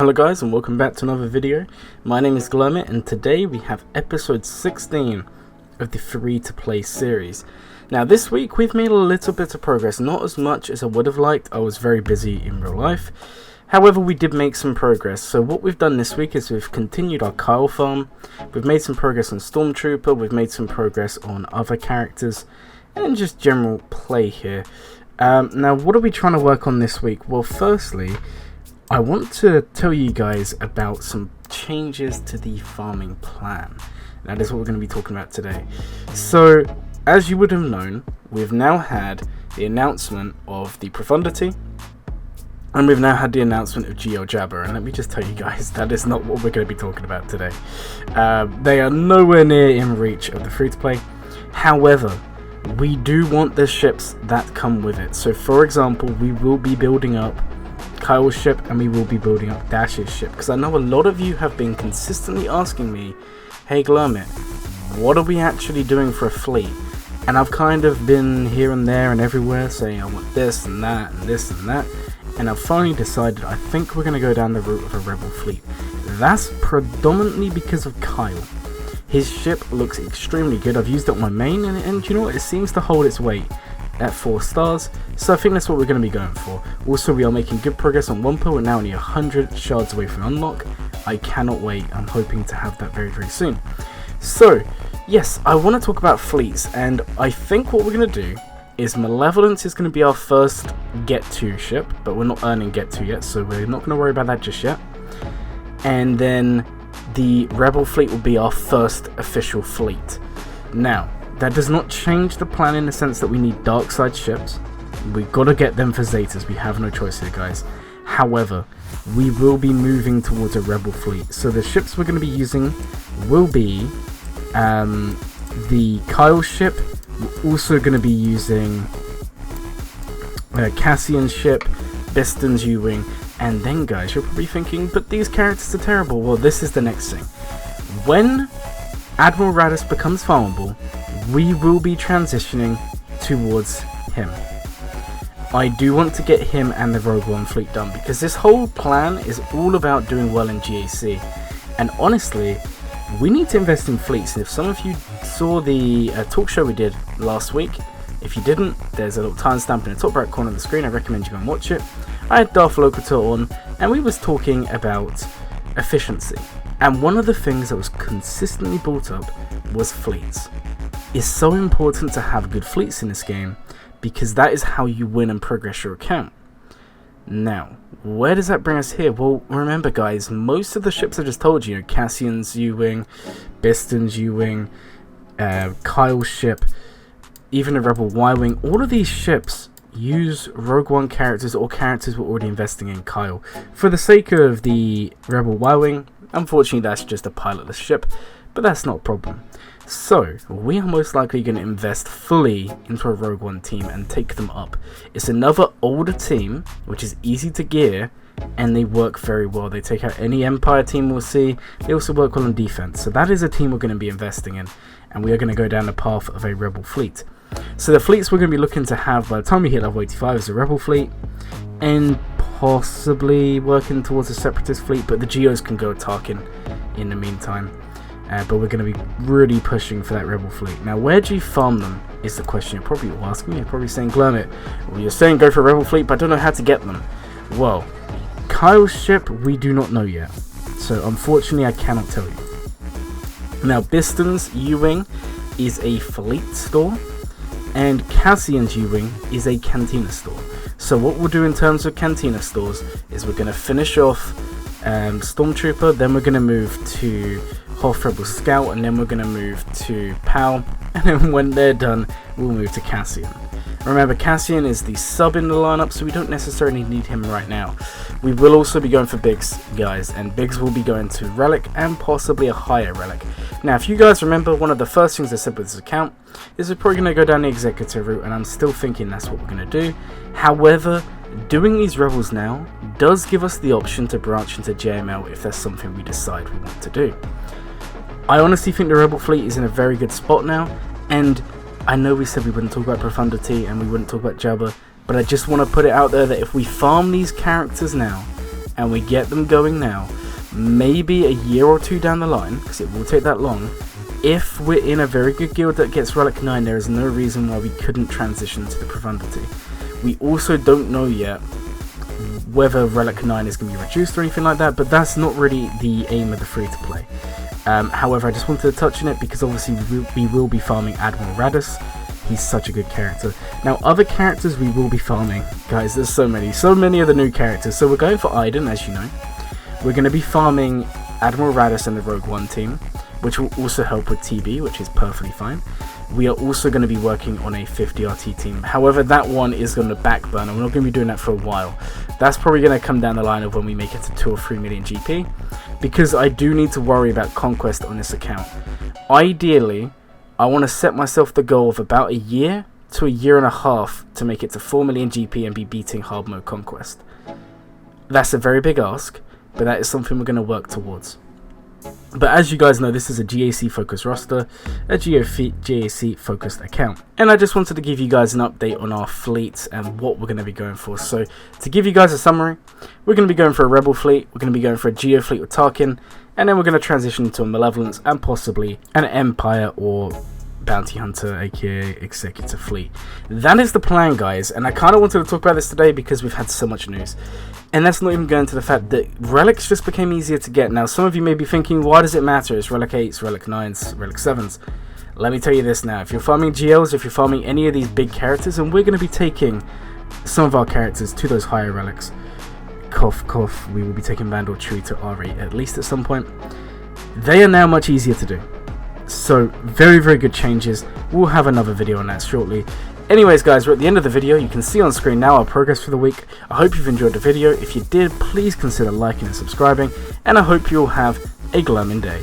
Hello guys, and welcome back to another video. My name is Glurmit, and today we have episode 16 of the free-to-play series. Now this week we've made a little bit of progress, not as much as I would have liked. I was very busy in real life. However, we did make some progress. So what we've done this week is we've continued our Kyle farm. We've made some progress on Stormtrooper, we've made some progress on other characters, and just general play here. Now what are we trying to work on this week? Well, firstly, I want to tell you guys about some changes to the farming plan. That is what we're going to be talking about today. So, as you would have known, we've now had the announcement of the Profundity, and we've now had the announcement of Geo Jabber. And let me just tell you guys, that is not what we're going to be talking about today. They are nowhere near in reach of the free-to-play. However, we do want the ships that come with it. So, for example, we will be building up Kyle's ship, and we will be building up Dash's ship, because I know a lot of you have been consistently asking me, hey Glurmit, what are we actually doing for a fleet? And I've kind of been here and there and everywhere saying I want this and that and this and that, and I've finally decided I think we're going to go down the route of a rebel fleet. That's predominantly because of Kyle. His ship looks extremely good. I've used it on my main, and you know what, it seems to hold its weight at 4 stars, so I think that's what we're going to be going for. Also, we are making good progress on Wumpa. We're now only 100 shards away from unlock. I cannot wait. I'm hoping to have that very soon. So yes, I want to talk about fleets, and I think what we're going to do is Malevolence is going to be our first get to ship, but we're not earning get to yet, so we're not going to worry about that just yet. And then the Rebel fleet will be our first official fleet. Now that does not change the plan in the sense that we need dark side ships. We've got to get them for Zetas. We have no choice here, guys. However, we will be moving towards a rebel fleet. So the ships we're going to be using will be the Kyle ship. We're also going to be using Cassian's ship, Biston's U-Wing, and then, guys, you're probably thinking, but these characters are terrible. Well, this is the next thing. When Admiral Radis becomes farmable, we will be transitioning towards him. I do want to get him and the Rogue One fleet done, because this whole plan is all about doing well in GAC. And honestly, we need to invest in fleets. And if some of you saw the talk show we did last week, if you didn't, there's a little timestamp in the top right corner of the screen. I recommend you go and watch it. I had Darth Locator on, and we was talking about efficiency. And one of the things that was consistently brought up was fleets. It's so important to have good fleets in this game, because that is how you win and progress your account. Now, where does that bring us here? Well, remember guys, most of the ships I just told you, Cassian's U-Wing, Biston's U-Wing, Kyle's ship, even the Rebel Y-Wing, all of these ships use Rogue One characters or characters we're already investing in Kyle. For the sake of the Rebel Y-Wing, unfortunately that's just a pilotless ship, but that's not a problem. So, we are most likely going to invest fully into a Rogue One team and take them up. It's another older team, which is easy to gear, and they work very well. They take out any Empire team we'll see. They also work well on defense. So that is a team we're going to be investing in, and we are going to go down the path of a Rebel fleet. So the fleets we're going to be looking to have by the time we hit level 85 is a Rebel fleet, and possibly working towards a Separatist fleet, but the Geos can go Tarkin in the meantime. But we're going to be really pushing for that Rebel fleet. Now, where do you farm them is the question you're probably asking me. You're probably saying, Glurmit, well, you're saying go for a Rebel fleet, but I don't know how to get them. Well, Kyle's ship, we do not know yet. So, unfortunately, I cannot tell you. Now, Biston's U-Wing is a fleet store, and Cassian's U-Wing is a cantina store. So, what we'll do in terms of cantina stores is we're going to finish off Stormtrooper, then we're going to move to Hoth Rebel Scout, and then we're going to move to PAL, and then when they're done, we'll move to Cassian. Remember, Cassian is the sub in the lineup, so we don't necessarily need him right now. We will also be going for Biggs, guys, and Biggs will be going to Relic and possibly a higher Relic. Now, if you guys remember, one of the first things I said with this account is we're probably going to go down the Executive route, and I'm still thinking that's what we're going to do. However, doing these Rebels now does give us the option to branch into JML if that's something we decide we want to do. I honestly think the Rebel fleet is in a very good spot now, and I know we said we wouldn't talk about Profundity and we wouldn't talk about Jabba, but I just want to put it out there that if we farm these characters now and we get them going now, maybe a year or two down the line, because it will take that long, if we're in a very good guild that gets Relic 9, there is no reason why we couldn't transition to the Profundity. We also don't know yet whether Relic 9 is going to be reduced or anything like that, but that's not really the aim of the free-to-play. However, I just wanted to touch on it because obviously we will be farming Admiral Radis. He's such a good character. Now, other characters we will be farming. Guys, there's so many of the new characters. So we're going for Iden, as you know. We're going to be farming Admiral Radis and the Rogue One team, which will also help with TB, which is perfectly fine. We are also going to be working on a 50 RT team. However, that one is going to backburn, and we're not going to be doing that for a while. That's probably going to come down the line of when we make it to 2 or 3 million GP, because I do need to worry about conquest on this account. Ideally, I want to set myself the goal of about a year to a year and a half to make it to 4 million GP and be beating hard mode conquest. That's a very big ask, but that is something we're going to work towards. But as you guys know, this is a GAC focused roster, a GAC focused account, and I just wanted to give you guys an update on our fleets and what we're going to be going for. So to give you guys a summary, we're going to be going for a Rebel fleet, we're going to be going for a Geo fleet with Tarkin, and then we're going to transition into a Malevolence and possibly an Empire or Bounty Hunter, aka Executive fleet. That is the plan, guys, and I kind of wanted to talk about this today because we've had so much news. And that's not even going to the fact that relics just became easier to get. Now, some of you may be thinking, why does it matter? It's Relic 8s, Relic 9s, Relic 7s. Let me tell you this now. If you're farming GLs, if you're farming any of these big characters, and we're going to be taking some of our characters to those higher relics. Cough, cough. We will be taking Vandal Chewie to R8 at least at some point. They are now much easier to do. So, very, very good changes. We'll have another video on that shortly. Anyways, guys, we're at the end of the video. You can see on screen now our progress for the week. I hope you've enjoyed the video. If you did, please consider liking and subscribing. And I hope you all have a glowing day.